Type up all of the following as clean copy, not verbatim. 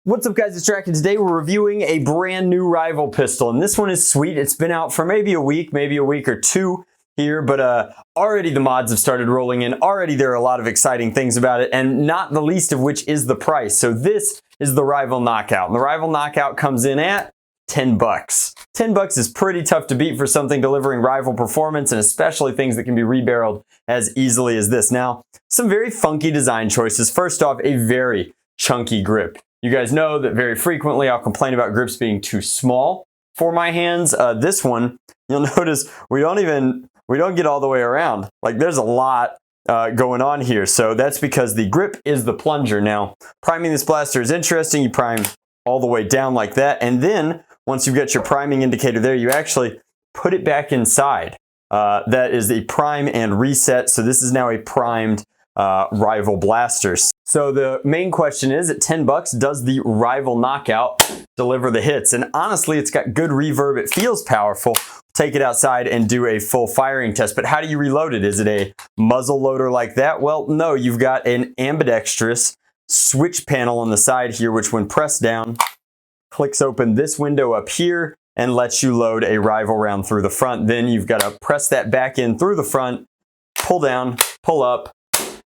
What's up guys, it's Drac, and today we're reviewing a brand new rival pistol, and this one is sweet. It's been out for maybe a week or two here, but already the mods have started rolling in. Already there are a lot of exciting things about it, and not the least of which is the price. So this is the Rival Knockout, and the Rival Knockout comes in at 10 bucks. 10 bucks is pretty tough to beat for something delivering rival performance, and especially things that can be rebarreled as easily as this. Now, some very funky design choices. First off, a very chunky grip. You guys know that very frequently I'll complain about grips being too small for my hands. This one, you'll notice we don't get all the way around. Like, there's a lot going on here. So that's because the grip is the plunger. Now, priming this blaster is interesting. You prime all the way down like that, and then once you've got your priming indicator there, you actually put it back inside. That is a prime and reset. So this is now a primed rival blaster. So the main question is, at 10 bucks, does the Rival Knockout deliver the hits? And honestly, it's got good reverb. It feels powerful. Take it outside and do a full firing test. But how do you reload it? Is it a muzzle loader like that? Well, no, you've got an ambidextrous switch panel on the side here, which when pressed down, clicks open this window up here and lets you load a rival round through the front. Then you've got to press that back in through the front, pull down, pull up,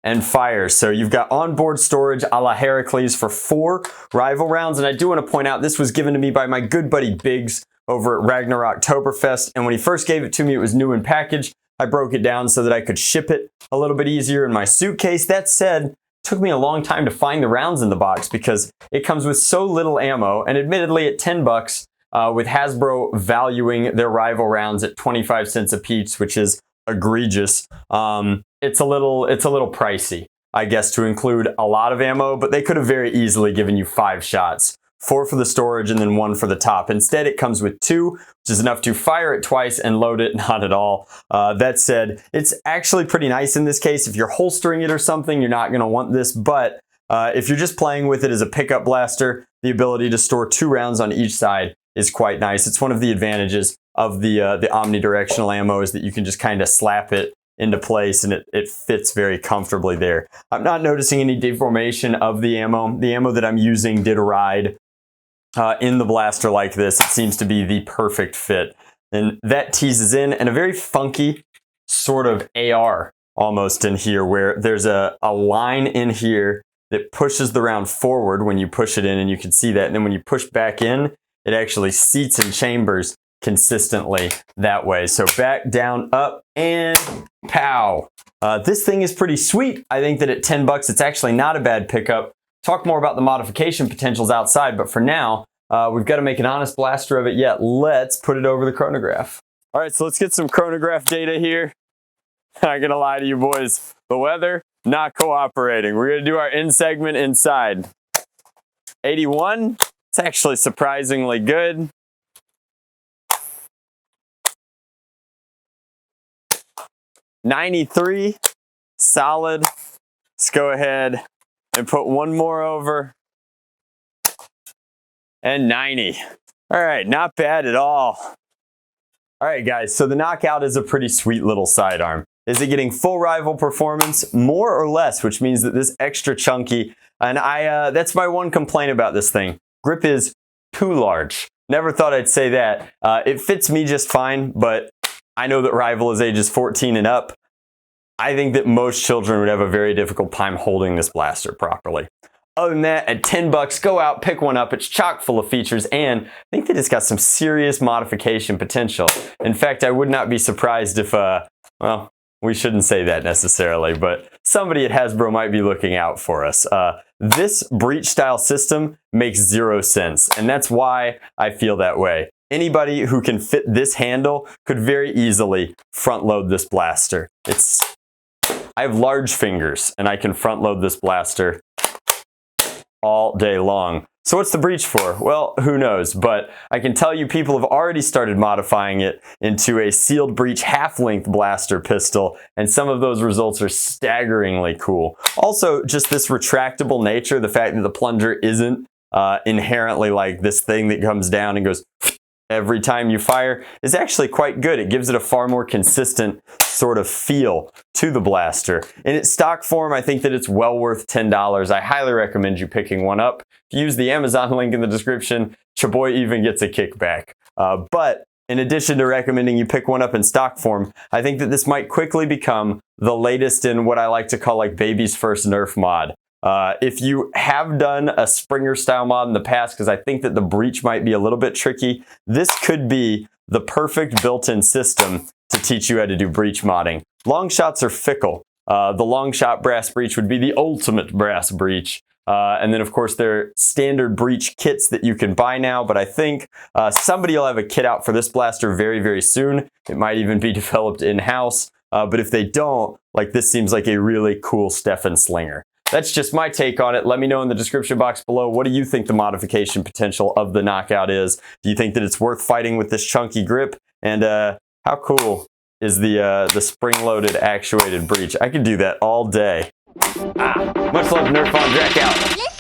and fire. So you've got onboard storage a la Heracles for 4 rival rounds. And I do want to point out, this was given to me by my good buddy Biggs over at Ragnarok Oktoberfest. And when he first gave it to me, it was new in package. I broke it down so that I could ship it a little bit easier in my suitcase. That said, it took me a long time to find the rounds in the box because it comes with so little ammo. And admittedly, at 10 bucks, with Hasbro valuing their rival rounds at 25 cents a piece, which is egregious, it's a little pricey, I guess, to include a lot of ammo, but they could have very easily given you 5 shots, 4 for the storage and then 1 for the top. Instead, it comes with 2, which is enough to fire it twice and load it. Not at all. That said, it's actually pretty nice in this case. If you're holstering it or something, you're not going to want this, but if you're just playing with it as a pickup blaster, the ability to store 2 rounds on each side is quite nice. It's one of the advantages of the omnidirectional ammo, is that you can just kind of slap it into place and it fits very comfortably there. I'm not noticing any deformation of the ammo. The ammo that I'm using did ride in the blaster like this. It seems to be the perfect fit. And that teases in, and a very funky sort of AR almost in here, where there's a line in here that pushes the round forward when you push it in, and you can see that. And then when you push back in, it actually seats in chambers consistently that way. So back, down, up, and pow. This thing is pretty sweet. I think that at 10 bucks, it's actually not a bad pickup. Talk more about the modification potentials outside, but for now, we've got to make an honest blaster of it yet. Let's put it over the chronograph. All right, so let's get some chronograph data here. I'm not gonna lie to you boys. The weather, not cooperating. We're gonna do our in segment inside. 81, it's actually surprisingly good. 93, solid. Let's go ahead and put 1 more over. And 90. All right, not bad at all. All right, guys, so the Knockout is a pretty sweet little sidearm. Is it getting full rival performance? More or less, which means that this extra chunky, and that's my one complaint about this thing. Grip is too large. Never thought I'd say that. It fits me just fine, but I know that Rival is ages 14 and up. I think that most children would have a very difficult time holding this blaster properly. Other than that, at 10 bucks, go out, pick one up. It's chock full of features, and I think that it's got some serious modification potential. In fact, I would not be surprised if, well, we shouldn't say that necessarily, but somebody at Hasbro might be looking out for us. This breech style system makes 0 sense, and that's why I feel that way. Anybody who can fit this handle could very easily front load this blaster. I have large fingers, and I can front load this blaster all day long. So what's the breech for? Well, who knows, but I can tell you people have already started modifying it into a sealed breech half-length blaster pistol, and some of those results are staggeringly cool. Also, just this retractable nature, the fact that the plunger isn't inherently like this thing that comes down and goes every time you fire is actually quite good. It gives it a far more consistent sort of feel to the blaster. In its stock form, I think that it's well worth $10. I highly recommend you picking one up. If you use the Amazon link in the description, Chaboy even gets a kickback. But in addition to recommending you pick one up in stock form, I think that this might quickly become the latest in what I like to call like baby's first Nerf mod. If you have done a Springer style mod in the past, because I think that the breach might be a little bit tricky, this could be the perfect built-in system to teach you how to do breach modding. Long shots are fickle. The long shot brass breach would be the ultimate brass breach. And then of course there are standard breach kits that you can buy now, but I think somebody will have a kit out for this blaster very, very soon. It might even be developed in-house, but if they don't, like this seems like a really cool Stefan slinger. That's just my take on it. Let me know in the description box below, what do you think the modification potential of the Knockout is? Do you think that it's worth fighting with this chunky grip? And how cool is the spring-loaded actuated breach? I could do that all day. Much love, Nerf on Drac out.